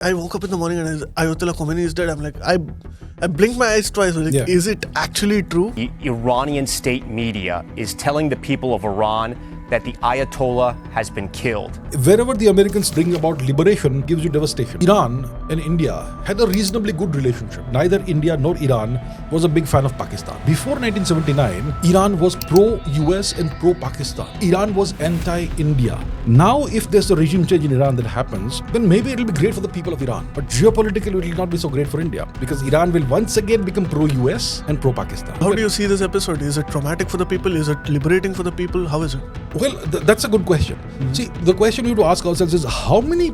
I woke up in the morning and Ayatollah Khamenei is dead. I'm like, I blinked my eyes twice. Like, Yeah. Is it actually true? The Iranian state media is telling the people of Iran that the Ayatollah has been killed. Wherever the Americans bring about liberation gives you devastation. Iran and India had a reasonably good relationship. Neither India nor Iran was a big fan of Pakistan. Before 1979, Iran was pro-US and pro-Pakistan. Iran was anti-India. Now, if there's a regime change in Iran that happens, then maybe it'll be great for the people of Iran. But geopolitically, it will not be so great for India because Iran will once again become pro-US and pro-Pakistan. How do you see this episode? Is it traumatic for the people? Is it liberating for the people? How is it? Well, that's a good question. See, the question we have to ask ourselves is how many,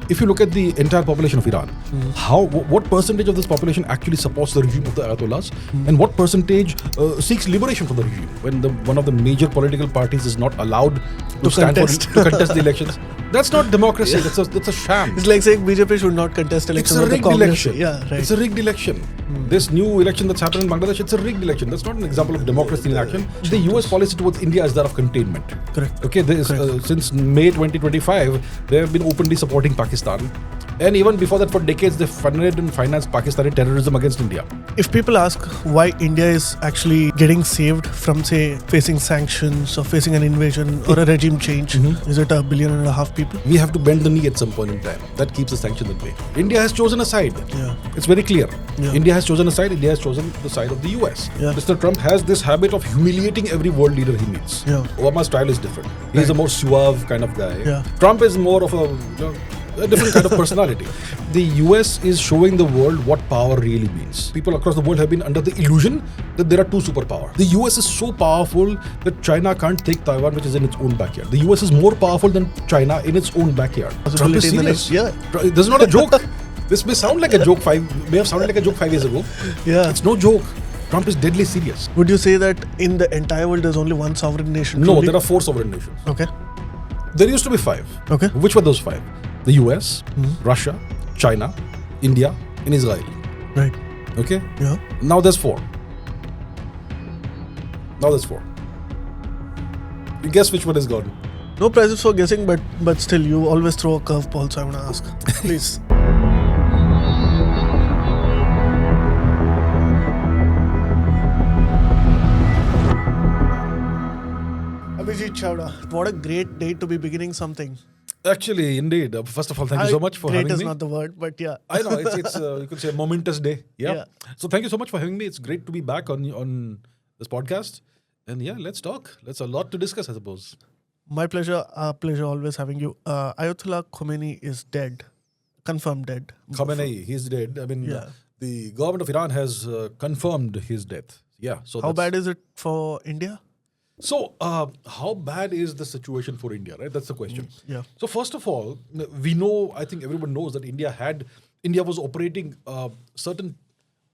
if you look at the entire population of Iran, what percentage of this population actually supports the regime of the Ayatollahs and what percentage seeks liberation from the regime when one of the major political parties is not allowed to contest the elections? That's not democracy. That's a sham. It's like saying BJP should not contest elections. It's a rigged election. Yeah, right. It's a rigged election. This new election that's happened in Bangladesh, it's a rigged election. That's not an example of democracy in action. The US policy towards India is that of containment. Correct. Okay, since May 2025, they have been openly supporting Pakistan. And even before that, for decades, they funded and financed Pakistani terrorism against India. If people ask why India is actually getting saved from, say, facing sanctions or facing an invasion or a regime change, is it 1.5 billion people? We have to bend the knee at some point in time. That keeps the sanctions at bay. India has chosen a side. Yeah. It's very clear. Yeah. India has chosen a side. India has chosen the side of the US. Yeah. Mr. Trump has this habit of humiliating every world leader he meets. Yeah. Obama's style is different. He's a more suave kind of guy. Yeah. Trump is more of a different kind of personality. The US is showing the world what power really means. People across the world have been under the illusion that there are two superpowers. The US is so powerful that China can't take Taiwan, which is in its own backyard. The US is more powerful than China in its own backyard. Trump is serious. This is not a joke. This may sound like a joke may have sounded like a joke 5 years ago. Yeah. It's no joke. Trump is deadly serious. Would you say that in the entire world there's only one sovereign nation? No, truly? there are 4 sovereign nations. Okay. There used to be 5. Okay. Which were those 5? The US, Russia, China, India, and Israel. Right. Okay? Yeah. Now there's 4. You guess which one is gone? No prizes for guessing, but still, you always throw a curveball, so I want to ask. Please. Abhijit Chavda, what a great day to be beginning something. Actually, indeed. First of all, thank you so much for having me. Great is not the word, but yeah. I know, it's you could say a momentous day. Yeah. Yeah. So thank you so much for having me. It's great to be back on this podcast. And yeah, let's talk. There's a lot to discuss, I suppose. My pleasure. Our pleasure always having you. Ayatollah Khamenei is dead. Confirmed dead. Khamenei, he's dead. I mean, Yeah. the government of Iran has confirmed his death. Yeah. So How bad is it for India? So, how bad is the situation for India, right? That's the question. Yeah. So, first of all, we know, I think everyone knows that India was operating a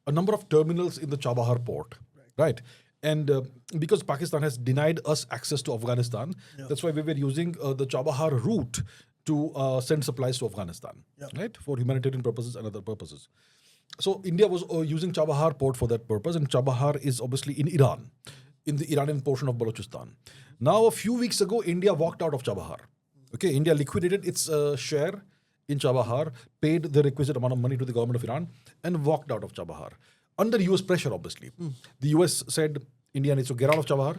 number of terminals in the Chabahar port, right? And because Pakistan has denied us access to Afghanistan, that's why we were using the Chabahar route to send supplies to Afghanistan, right? For humanitarian purposes and other purposes. So, India was using Chabahar port for that purpose, and Chabahar is obviously in Iran, in the Iranian portion of Balochistan. Now, a few weeks ago, India walked out of Chabahar. Okay, India liquidated its share in Chabahar, paid the requisite amount of money to the government of Iran, and walked out of Chabahar. Under US pressure, obviously. The US said India needs to get out of Chabahar.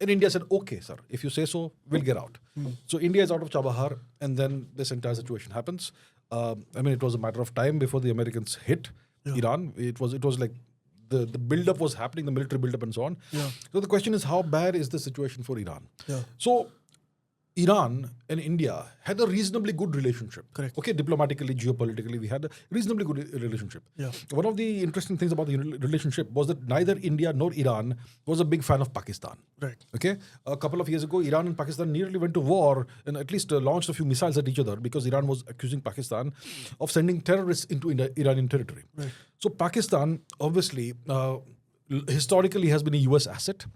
And India said, okay, sir, if you say so, we'll get out. So India is out of Chabahar, and then this entire situation happens. It was a matter of time before the Americans hit Iran. It was like the build-up was happening, the military build-up and so on. Yeah. So the question is, how bad is the situation for Iran? Yeah. So Iran and India had a reasonably good relationship. Correct. Okay, diplomatically, geopolitically, we had a reasonably good relationship. Yeah. One of the interesting things about the relationship was that neither India nor Iran was a big fan of Pakistan. Right. Okay, a couple of years ago, Iran and Pakistan nearly went to war and at least launched a few missiles at each other because Iran was accusing Pakistan of sending terrorists into Iranian territory. Right. So Pakistan, obviously, historically has been a US asset.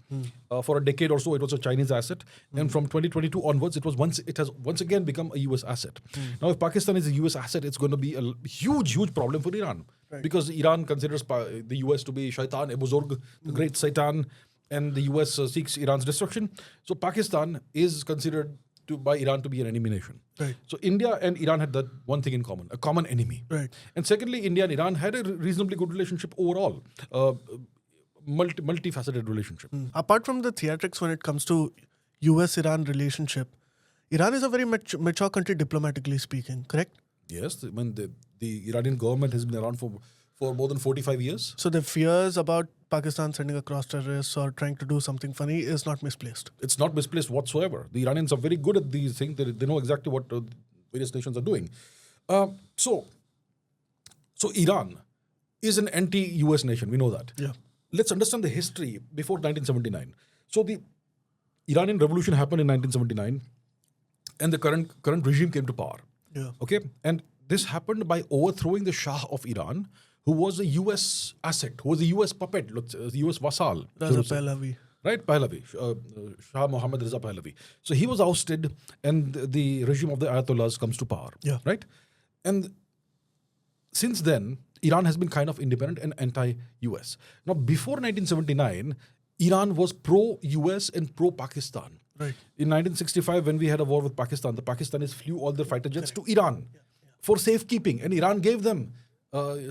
For a decade or so, it was a Chinese asset. And from 2022 onwards, it has once again become a US asset. Now, if Pakistan is a US asset, it's going to be a huge problem for Iran. Right. Because Iran considers the US to be Shaitan Ebuzurg, the great Satan, and the US seeks Iran's destruction. So Pakistan is considered by Iran to be an enemy nation. Right. So India and Iran had that one thing in common, a common enemy. Right. And secondly, India and Iran had a reasonably good relationship overall, multifaceted relationship. Apart from the theatrics when it comes to US-Iran relationship, Iran is a very mature country diplomatically speaking, correct? Yes, I mean, the Iranian government has been around for more than 45 years. So the fears about Pakistan sending across terrorists or trying to do something funny is not misplaced. It's not misplaced whatsoever. The Iranians are very good at these things. They know exactly what various nations are doing. So Iran is an anti-US nation. We know that. Yeah. Let's understand the history before 1979. So the Iranian Revolution happened in 1979, and the current regime came to power. Yeah. Okay, and this happened by overthrowing the Shah of Iran, who was a US asset, who was a US puppet, a US vassal. Raza Pahlavi. Right, Pahlavi, Shah Mohammad Reza Pahlavi. So he was ousted, and the regime of the Ayatollahs comes to power. Yeah. Right, and since then, Iran has been kind of independent and anti-US. Now, before 1979, Iran was pro-US and pro-Pakistan. Right. In 1965, when we had a war with Pakistan, the Pakistanis flew all their fighter jets to Iran for safekeeping, and Iran gave them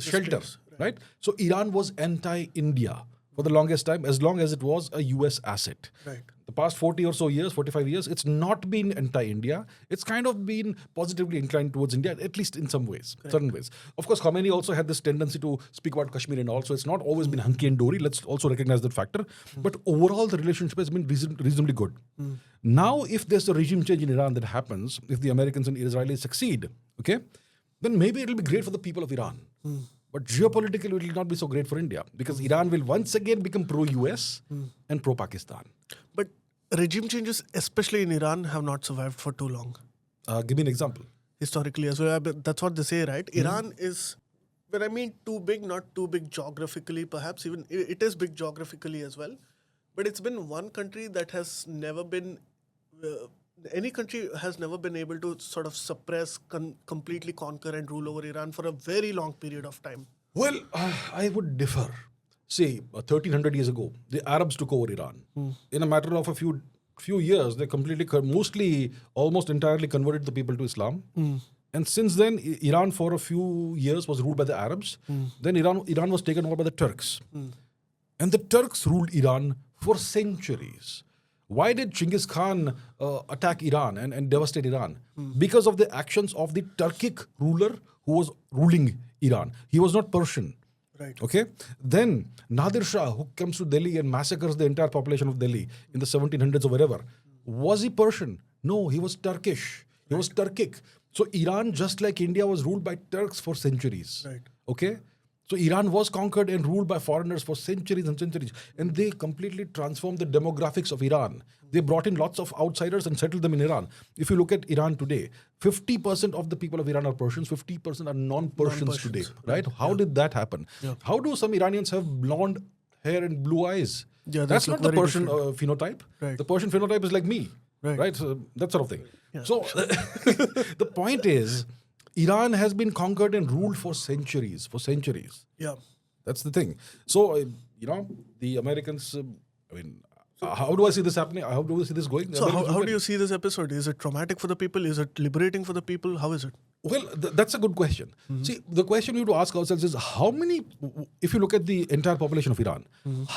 shelter. Right. So Iran was anti-India for the longest time, as long as it was a US asset. Right. The past 40 or so years, 45 years, it's not been anti-India. It's kind of been positively inclined towards India, at least in some ways, certain ways. Of course, Khamenei also had this tendency to speak about Kashmir and all, so it's not always been hunky and dory. Let's also recognize that factor. But overall, the relationship has been reasonably good. Now, if there's a regime change in Iran that happens, if the Americans and Israelis succeed, okay, then maybe it'll be great for the people of Iran. But geopolitically, it will not be so great for India, because Iran will once again become pro-US and pro-Pakistan. But regime changes, especially in Iran, have not survived for too long. Give me an example. Historically as well. That's what they say, right? Iran is, when I mean too big, not too big geographically, perhaps even it is big geographically as well. But it's been one country that has never been, any country has never been able to sort of suppress, completely conquer and rule over Iran for a very long period of time. Well, I would differ. Say, 1300 years ago, the Arabs took over Iran. In a matter of a few years, they completely, almost entirely converted the people to Islam. And since then, Iran for a few years was ruled by the Arabs. Then Iran was taken over by the Turks. And the Turks ruled Iran for centuries. Why did Genghis Khan attack Iran and devastate Iran? Because of the actions of the Turkic ruler who was ruling Iran. He was not Persian. Right. Okay. Then Nadir Shah, who comes to Delhi and massacres the entire population of Delhi in the 1700s or wherever, was he Persian? No, he was Turkish. He was Turkic. So Iran, just like India, was ruled by Turks for centuries. Right. Okay. So Iran was conquered and ruled by foreigners for centuries and centuries. And they completely transformed the demographics of Iran. They brought in lots of outsiders and settled them in Iran. If you look at Iran today, 50% of the people of Iran are Persians, 50% are non-Persians today. Right? How did that happen? How do some Iranians have blonde hair and blue eyes? Yeah, that's not the Persian phenotype. Right. The Persian phenotype is like me. Right? So that sort of thing. So the point is, Iran has been conquered and ruled for centuries. Yeah. That's the thing. So, the Americans, how do I see this happening? How do I see this going? So how do you see this episode? Is it traumatic for the people? Is it liberating for the people? How is it? Well, that's a good question. See, the question we have to ask ourselves is how many, if you look at the entire population of Iran,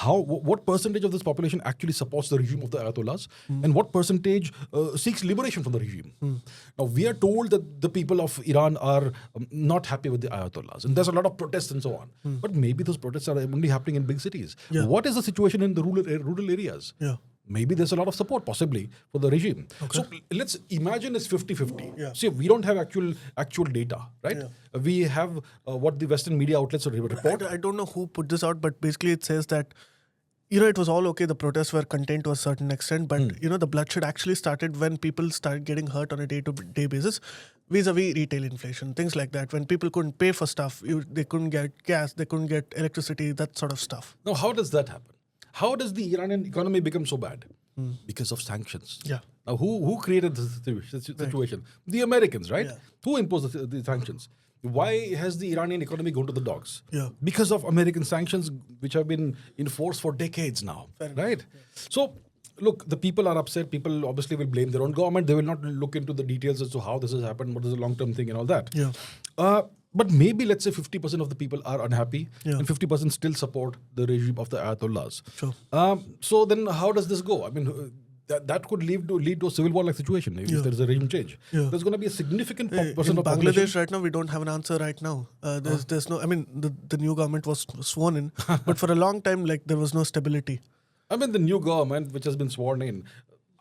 what percentage of this population actually supports the regime of the Ayatollahs, and what percentage seeks liberation from the regime? Now, we are told that the people of Iran are not happy with the Ayatollahs, and there's a lot of protests and so on. But maybe those protests are only happening in big cities. Yeah. What is the situation in the rural areas? Yeah. Maybe there's a lot of support, possibly, for the regime. So let's imagine it's 50-50. Yeah. See, we don't have actual data, right? Yeah. We have what the Western media outlets report. I don't know who put this out, but basically it says that, it was all okay. The protests were contained to a certain extent, but, the bloodshed actually started when people started getting hurt on a day-to-day basis, vis-a-vis retail inflation, things like that. When people couldn't pay for stuff, they couldn't get gas, they couldn't get electricity, that sort of stuff. Now, how does that happen? How does the Iranian economy become so bad? Because of sanctions. Yeah. Now, who created this situation? The Americans, right? Yeah. Who imposed the sanctions? Why has the Iranian economy gone to the dogs? Yeah. Because of American sanctions, which have been in force for decades now, right? Yeah. So, look, the people are upset. People obviously will blame their own government. They will not look into the details as to how this has happened, what is the long-term thing and all that. Yeah. But maybe, let's say 50% of the people are unhappy Yeah. and 50% still support the regime of the Ayatollahs. Sure. So then how does this go? I mean, that could lead to a civil war-like situation if there is a regime change. Yeah. There's going to be a significant In percent of Bangladesh population. right now, we don't have an answer right now. There's no. I mean, the new government was sworn in, but for a long time, like there was no stability. I mean, the new government, which has been sworn in,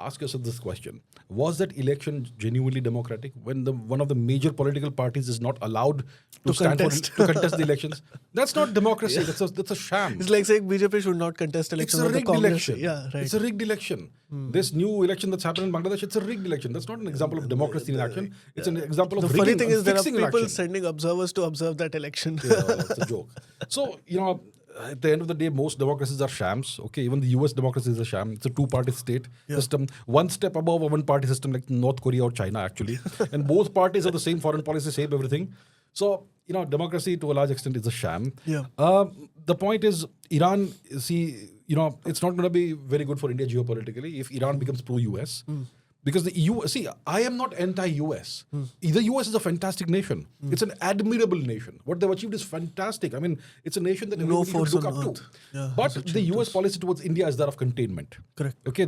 ask yourself this question. Was that election genuinely democratic when one of the major political parties is not allowed to contest the elections? That's not democracy. That's a sham. It's like saying BJP should not contest It's elections. a or the rigged Congress. election. Yeah, right. It's a rigged election. This new election that's happened in Bangladesh, it's a rigged election. That's not an example of democracy in action. It's an example of The funny rigging thing and is there are fixing people election. sending observers to observe that election. Yeah, it's a joke. So, at the end of the day, most democracies are shams. Okay, even the US democracy is a sham. It's a two-party state system, one step above a one-party system like North Korea or China, actually. And both parties have the same foreign policy, same everything. So, democracy to a large extent is a sham. Yeah. The point is, Iran, it's not going to be very good for India geopolitically if Iran becomes pro-US. Because the EU, I am not anti-US. The US is a fantastic nation. It's an admirable nation. What they've achieved is fantastic. I mean, it's a nation that everybody force should look on up earth. to. Yeah, But has the US policy towards India is that of containment. Correct. Okay,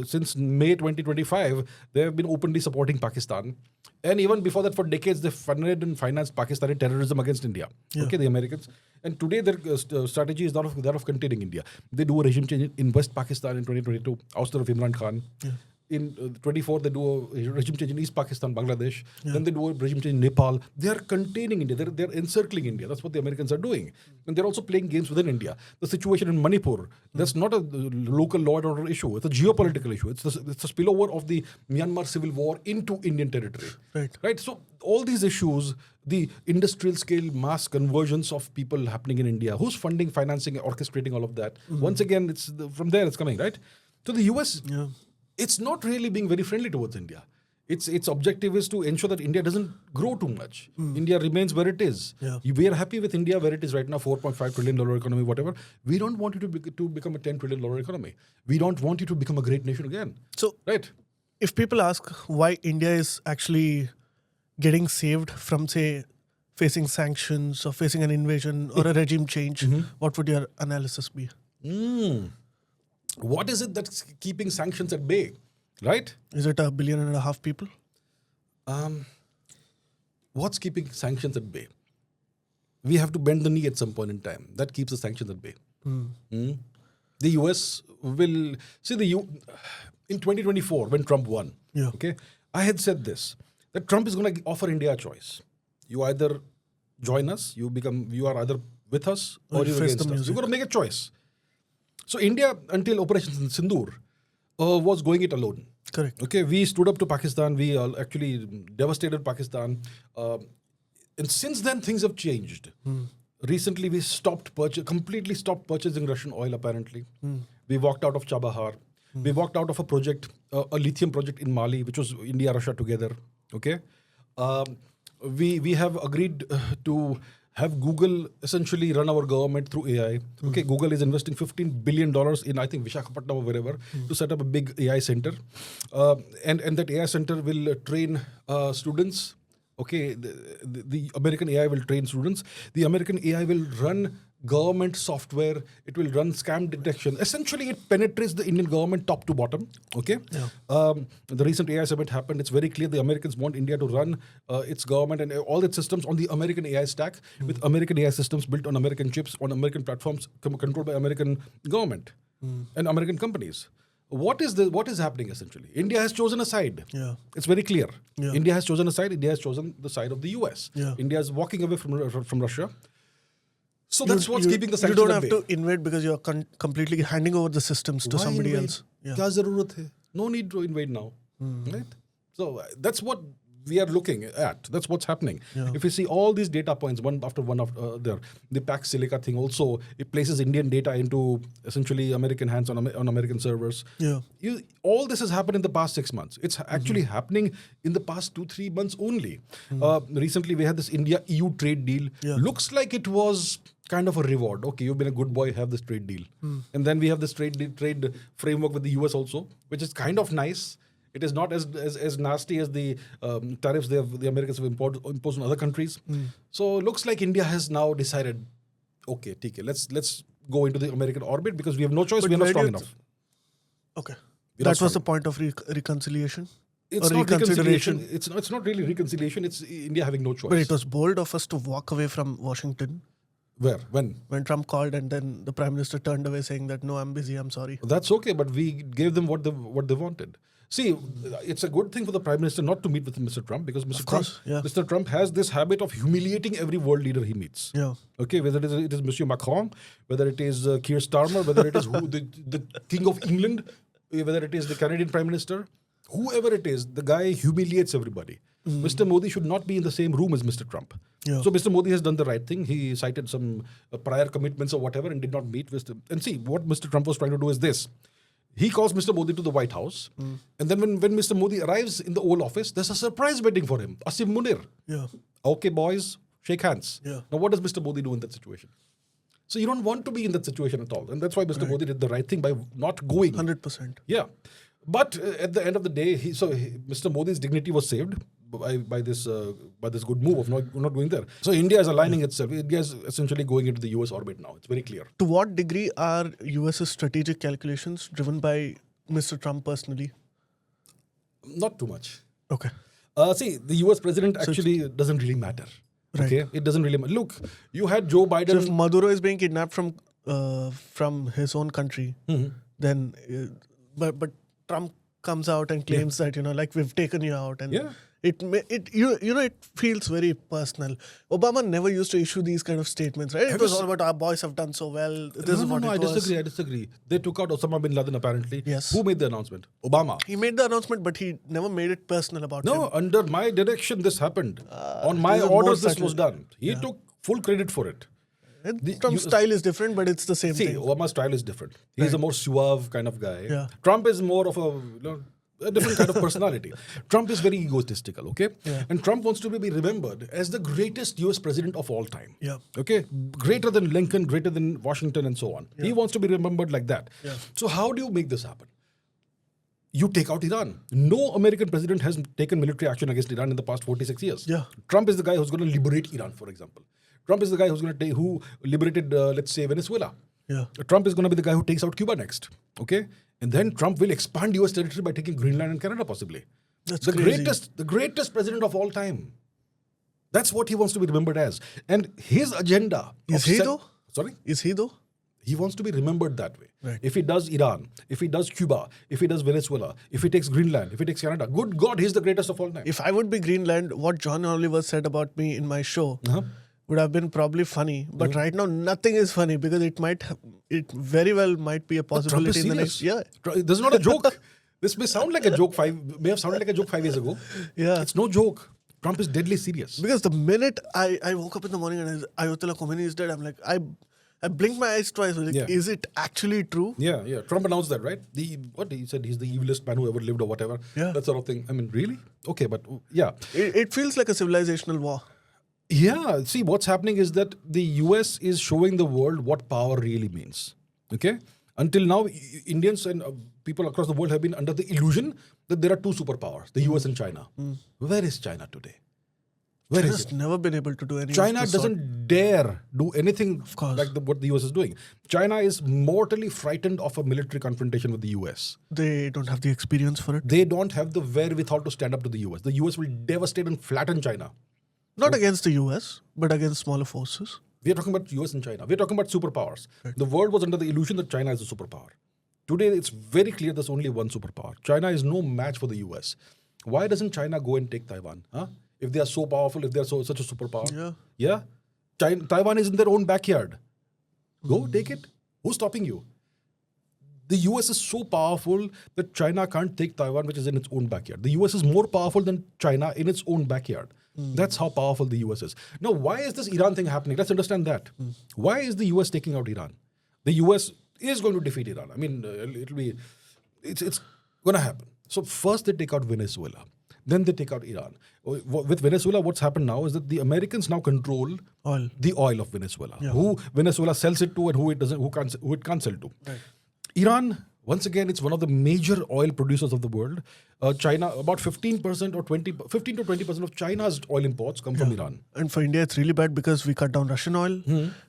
since May 2025, they have been openly supporting Pakistan. And even before that, for decades, they funded and financed Pakistani terrorism against India. Yeah. Okay, the Americans. And today, their strategy is that of containing India. They do a regime change in West Pakistan in 2022, ouster of Imran Khan. Yeah. In 24, they do a regime change in East Pakistan, Bangladesh. Then they do a regime change in Nepal. They are containing India. They're encircling India. That's what the Americans are doing. And they're also playing games within India. The situation in Manipur, that's not a local law and order issue. It's a geopolitical issue. It's a spillover of the Myanmar civil war into Indian territory. Right. So all these issues, the industrial scale mass convergence of people happening in India, who's funding, financing, orchestrating all of that? Once again, from there it's coming, right? So the US... Yeah. It's not really being very friendly towards India. Its objective is to ensure that India doesn't grow too much. India remains where it is. Yeah. We are happy with India where it is right now, $4.5 trillion economy, whatever. We don't want you to become a $10 trillion economy. We don't want you to become a great nation again. So, right? If people ask why India is actually getting saved from, say, facing sanctions or facing an invasion or a regime change, what would your analysis be? What is it that's keeping sanctions at bay, right? Is it 1.5 billion people? What's keeping sanctions at bay? We have to bend the knee at some point in time. That keeps the sanctions at bay. The US will... in 2024, when Trump won, okay, I had said this, that Trump is going to offer India a choice. You either join us, you are either with us or you're against us. You've got to make a choice. So India, until Operation Sindoor, was going it alone. Correct. Okay, we stood up to Pakistan. We actually devastated Pakistan. And since then, things have changed. Recently, we completely stopped purchasing Russian oil, apparently. We walked out of Chabahar. We walked out of a project, a lithium project in Mali, which was India, Russia together. Okay. We have agreed to have Google essentially run our government through AI. Okay, Google is investing $15 billion in, I think, Visakhapatnam or wherever, to set up a big AI center. And that AI center will train students. Okay, the American AI will train students. The American AI will run government software. It will run scam detection. Essentially, it penetrates the Indian government top to bottom. Okay. Yeah. The recent AI summit happened. It's very clear the Americans want India to run its government and all its systems on the American AI stack, with American AI systems built on American chips, on American platforms, controlled by American government and American companies. What is happening essentially? India has chosen a side. Yeah. It's very clear. Yeah. India has chosen a side. India has chosen the side of the US. Yeah. India is walking away from Russia. So that's what's keeping the sanctions You don't at have bay. to invade because you're completely handing over the systems to Why somebody invade? else. Yeah. Kya zarurat hai? No need to invade now. Right? So that's what we are looking at. That's what's happening. Yeah. If you see all these data points, one after one after the Pax Silica thing also, it places Indian data into essentially American hands on American servers. Yeah. All this has happened in the past 6 months. It's actually happening in the past 2-3 months only. Recently, we had this India-EU trade deal. Yeah. Looks like it was kind of a reward. Okay, you've been a good boy, have this trade deal. And then we have this trade framework with the US also, which is kind of nice. It is not as nasty as the tariffs the Americans have imposed on other countries. So looks like India has now decided, okay, TK, let's go into the American orbit because we have no choice. But We are not where do strong you enough. Okay. We're not That was the strong point of reconciliation? It's or not reconciliation. reconsideration? It's not really reconciliation. It's India having no choice. But it was bold of us to walk away from Washington Where? When? when Trump called and then the Prime Minister turned away saying that, no, I'm busy, I'm sorry. That's okay, but we gave them what they wanted. See, it's a good thing for the Prime Minister not to meet with Mr. Trump because Mr. Trump has this habit of humiliating every world leader he meets. Yeah. Okay, whether it is Monsieur Macron, whether it is Keir Starmer, whether it is the King of England, whether it is the Canadian Prime Minister, whoever it is, the guy humiliates everybody. Mr. Modi should not be in the same room as Mr. Trump. Yeah. So Mr. Modi has done the right thing. He cited some prior commitments or whatever and did not meet with him. And see, what Mr. Trump was trying to do is this. He calls Mr. Modi to the White House. And then when Mr. Modi arrives in the Oval Office, there's a surprise waiting for him. Asim Munir. Yeah. Okay, boys, shake hands. Yeah. Now, what does Mr. Modi do in that situation? So you don't want to be in that situation at all. And that's why Mr. Modi did the right thing by not going. 100%. Yeah. But at the end of the day, Mr. Modi's dignity was saved by this good move of not going there. So India is aligning itself. India is essentially going into the US orbit now. It's very clear. To what degree are US's strategic calculations driven by Mr. Trump personally? Not too much. Okay. See, the US president actually doesn't really matter. Right. Okay, it doesn't really matter. Look, you had Joe Biden. So if Maduro is being kidnapped from his own country, then but Trump comes out and claims that like we've taken you out, and it feels very personal. Obama never used to issue these kind of statements, right? It was all about our boys have done so well. This is what it was. I disagree. They took out Osama bin Laden apparently. Yes. Who made the announcement? Obama. He made the announcement, but he never made it personal about him. No, under my direction this happened. On my this is more orders this subtle. was done. He took full credit for it. And Trump's style is different, but it's the same See, thing. Obama's style is different. He's a more suave kind of guy. Yeah. Trump is more of a different kind of personality. Trump is very egotistical, okay? Yeah. And Trump wants to be remembered as the greatest US president of all time. Yeah. Okay? Greater than Lincoln, greater than Washington, and so on. He wants to be remembered like that. Yeah. So how do you make this happen? You take out Iran. No American president has taken military action against Iran in the past 46 years. Yeah. Trump is the guy who's going to liberate Iran, for example. Trump is the guy who liberated, let's say, Venezuela. Yeah. Trump is going to be the guy who takes out Cuba next. Okay? And then Trump will expand US territory by taking Greenland and Canada, possibly. That's the crazy. greatest president of all time. That's what he wants to be remembered as. And his agenda... Is he though? Sorry? Is he though? He wants to be remembered that way. Right. If he does Iran, if he does Cuba, if he does Venezuela, if he takes Greenland, if he takes Canada, good God, he's the greatest of all time. If I would be Greenland, what John Oliver said about me in my show would have been probably funny. But right now, nothing is funny because it very well might be a possibility in the next. Yeah. This is not a joke. This may sound like a joke may have sounded like a joke 5 years ago. Yeah. It's no joke. Trump is deadly serious. Because the minute I woke up in the morning and Ayatollah Khomeini is dead, I'm like, I blinked my eyes twice. Like, Yeah. Is it actually true? Yeah. Trump announced that, right? What he said, he's the evilest man who ever lived or whatever. Yeah. That sort of thing. I mean, really? Okay, but yeah. It feels like a civilizational war. Yeah, see, what's happening is that the US is showing the world what power really means. Okay? Until now, Indians and people across the world have been under the illusion that there are two superpowers, the US and China. Where is China today? Where is China's it? never been able to do anything. China doesn't dare do anything course. like what the US is doing. China is mortally frightened of a military confrontation with the US. They don't have the experience for it. They don't have the wherewithal to stand up to the US. The US will devastate and flatten China. Not against the US, but against smaller forces. We are talking about US and China. We are talking about superpowers. The world was under the illusion that China is a superpower. Today, it's very clear there's only one superpower. China is no match for the US. Why doesn't China go and take Taiwan? Huh? If they are so powerful, if they are such a superpower. Yeah? Taiwan is in their own backyard. Go, take it. Who's stopping you? The US is so powerful that China can't take Taiwan, which is in its own backyard. The US is more powerful than China in its own backyard. That's how powerful the US is. Now, why is this Iran thing happening? Let's understand that. Why is the US taking out Iran? The US is going to defeat Iran. I mean, it's going to happen. So first they take out Venezuela. Then they take out Iran. With Venezuela, what's happened now is that the Americans now control the oil of Venezuela. Yeah. Who Venezuela sells it to and who it doesn't, who it can't sell to. Right. Iran, once again, it's one of the major oil producers of the world. China, about 15% or 15 to 20% of China's oil imports come from Iran. And for India, it's really bad because we cut down Russian oil.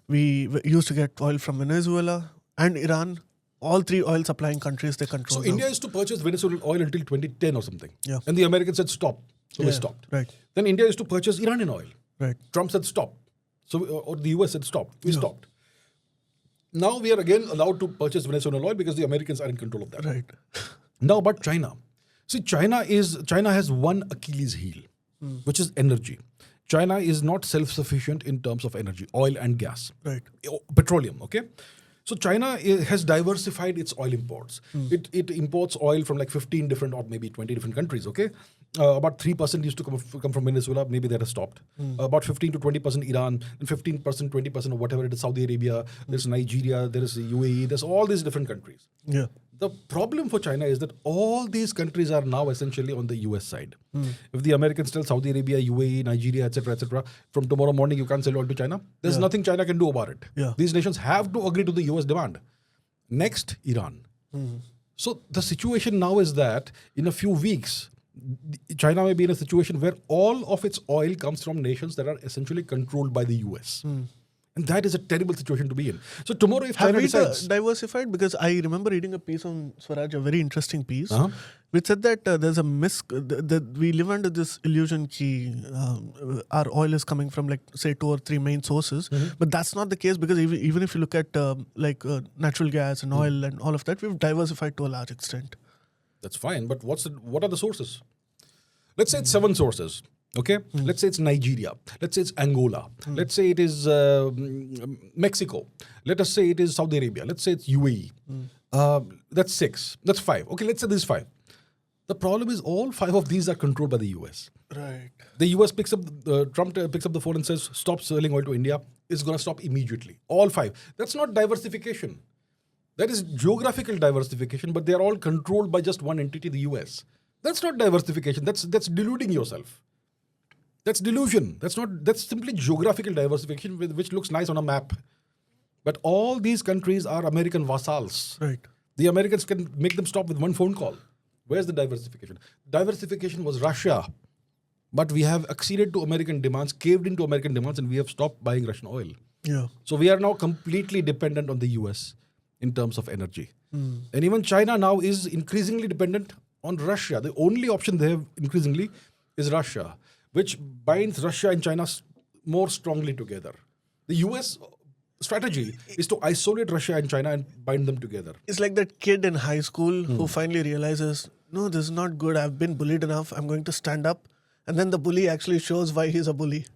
We used to get oil from Venezuela and Iran. All three oil supplying countries they control. So India used to purchase Venezuelan oil until 2010 or something. Yeah. And the Americans said stop. So we stopped. Right. Then India used to purchase Iranian oil. Right. Trump said stop. So or the US said stop. We stopped. Now we are again allowed to purchase Venezuelan oil because the Americans are in control of that. Right. Now about China. See, China has one Achilles heel, which is energy. China is not self-sufficient in terms of energy, oil and gas. Right. Petroleum, okay? So China has diversified its oil imports. It imports oil from like 15 different or maybe 20 different countries, okay? About 3% used to come from Venezuela, maybe that has stopped. About 15 to 20% Iran, and 15%, 20% of whatever it is, Saudi Arabia, there's Nigeria, there is UAE, there's all these different countries. Yeah. The problem for China is that all these countries are now essentially on the US side. If the Americans tell Saudi Arabia, UAE, Nigeria, etc., from tomorrow morning you can't sell oil to China, there's nothing China can do about it. Yeah. These nations have to agree to the US demand. Next, Iran. So the situation now is that in a few weeks, China may be in a situation where all of its oil comes from nations that are essentially controlled by the US. And that is a terrible situation to be in. So tomorrow if Have China we decides... diversified? Because I remember reading a piece on Swaraj, a very interesting piece, which said that there's a that we live under this illusion that our oil is coming from like say 2 or 3 main sources, but that's not the case because even if you look at natural gas and oil and all of that, we've diversified to a large extent. That's fine, but what are the sources? Let's say it's 7 sources. Okay, let's say it's Nigeria. Let's say it's Angola. Let's say it is Mexico. Let us say it is Saudi Arabia. Let's say it's UAE. That's 6. That's 5. Okay, let's say this is 5. The problem is all 5 of these are controlled by the US. Right. The US picks up, Trump picks up the phone and says, stop selling oil to India. It's going to stop immediately. All 5. That's not diversification. That is geographical diversification, but they are all controlled by just one entity, the US. That's not diversification. That's deluding yourself. That's delusion. That's simply geographical diversification which looks nice on a map. But all these countries are American vassals. Right. The Americans can make them stop with one phone call. Where's the diversification? Diversification was Russia. But we have acceded to American demands, caved into American demands, and we have stopped buying Russian oil. Yeah. So we are now completely dependent on the US in terms of energy. And even China now is increasingly dependent on Russia. The only option they have increasingly is Russia, which binds Russia and China more strongly together. The US strategy is to isolate Russia and China and bind them together. It's like that kid in high school who finally realizes, no, this is not good. I've been bullied enough. I'm going to stand up. And then the bully actually shows why he's a bully.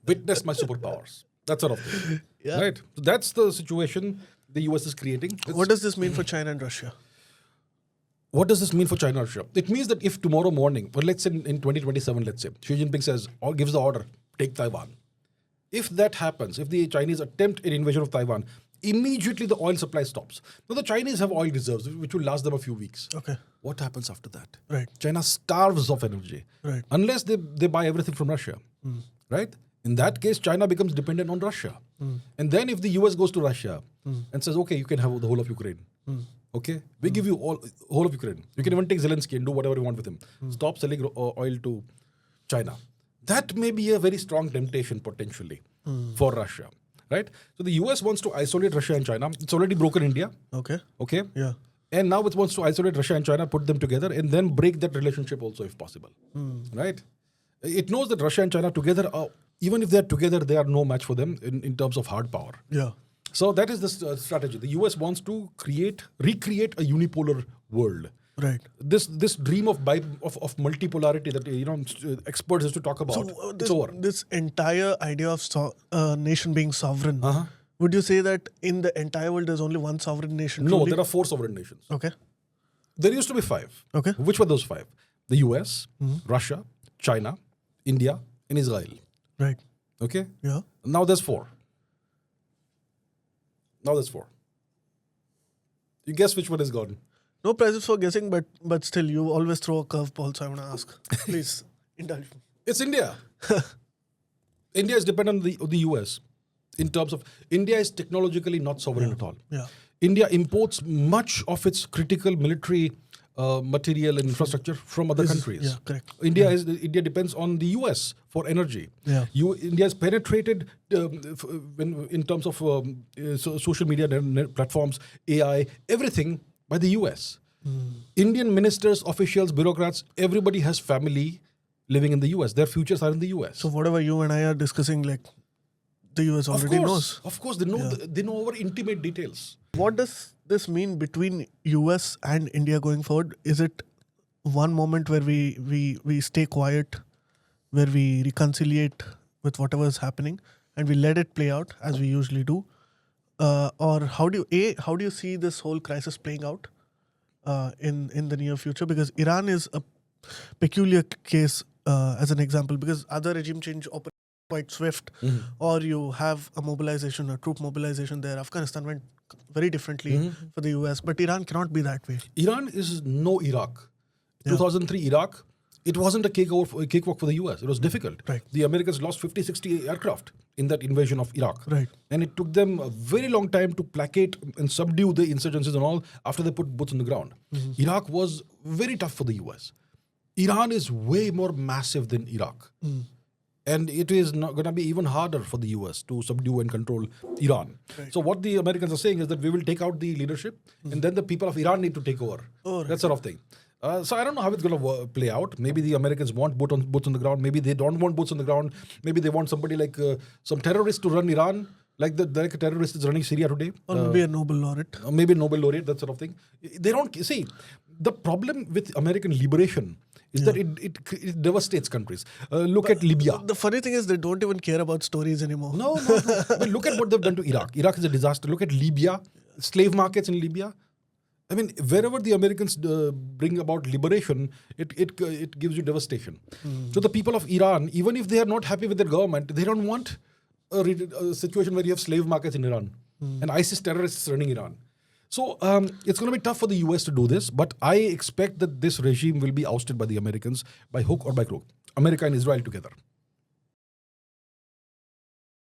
Witness my superpowers. That sort of thing. Yeah. Right? So that's the situation the US is creating. What does this mean for China and Russia? What does this mean for China and Russia? It means that if tomorrow morning, well, let's say in 2027, let's say, Xi Jinping says, or gives the order, take Taiwan. If that happens, if the Chinese attempt an invasion of Taiwan, immediately the oil supply stops. Now the Chinese have oil reserves, which will last them a few weeks. Okay. What happens after that? Right. China starves of energy. Right. Unless they buy everything from Russia. Right? In that case, China becomes dependent on Russia. And then if the US goes to Russia and says, okay, you can have the whole of Ukraine. Okay, we give you whole of Ukraine. You can even take Zelensky and do whatever you want with him. Stop selling oil to China. That may be a very strong temptation potentially for Russia, right? So the US wants to isolate Russia and China. It's already broken India. Okay. Okay. Yeah. And now it wants to isolate Russia and China, put them together, and then break that relationship also if possible, right? It knows that Russia and China together, even if they're together, they are no match for them in terms of hard power. Yeah. So that is the strategy. The US wants to recreate a unipolar world. Right. This dream of multipolarity that experts used to talk about, it's over. This entire idea of nation being sovereign, Would you say that in the entire world there's only one sovereign nation? No, truly? there are 4 sovereign nations. Okay. There used to be 5. Okay. Which were those 5? The US, Russia, China, India, and Israel. Right. Okay? Yeah. Now there's 4. You guess which one is gone? No prizes for guessing, but still, you always throw a curveball, so I want to ask. Please, indulge me. It's India. India is dependent on the US in terms of India is technologically not sovereign at all. Yeah. India imports much of its critical military material and infrastructure from other countries. Yeah, correct. India depends on the US for energy. Yeah. India has penetrated in terms of social media platforms, AI, everything by the US. Indian ministers, officials, bureaucrats, everybody has family living in the US. Their futures are in the US. So whatever you and I are discussing, like, the US already knows. Of course, they know our intimate details. What does this mean between US and India going forward? Is it one moment where we stay quiet, where we reconciliate with whatever is happening, and we let it play out as we usually do? Or how do you see this whole crisis playing out in the near future? Because Iran is a peculiar case as an example, because other regime change operates quite swift, or you have a mobilization, a troop mobilization there. Afghanistan went very differently for the US, but Iran cannot be that way. Iran is no Iraq. 2003 Iraq, it wasn't a cakewalk for the US. It was difficult. Right. The Americans lost 50, 60 aircraft in that invasion of Iraq. Right. And it took them a very long time to placate and subdue the insurgencies and all after they put boots on the ground. Iraq was very tough for the US. Iran is way more massive than Iraq. And it is not going to be even harder for the US to subdue and control Iran. Right. So what the Americans are saying is that we will take out the leadership and then the people of Iran need to take over. Oh, right. That sort of thing. So I don't know how it's going to play out. Maybe the Americans want boots on the ground. Maybe they don't want boots on the ground. Maybe they want somebody like some terrorist to run Iran, like a terrorist is running Syria today. Or maybe a Nobel laureate. Maybe Nobel laureate, that sort of thing. They don't see the problem with American liberation is that it devastates countries. Look at Libya. The funny thing is they don't even care about stories anymore. No. But look at what they've done to Iraq. Iraq is a disaster. Look at Libya, slave markets in Libya. I mean, wherever the Americans bring about liberation, it gives you devastation. So the people of Iran, even if they are not happy with their government, they don't want a situation where you have slave markets in Iran and ISIS terrorists running Iran. So it's going to be tough for the US to do this, but I expect that this regime will be ousted by the Americans by hook or by crook. America and Israel together.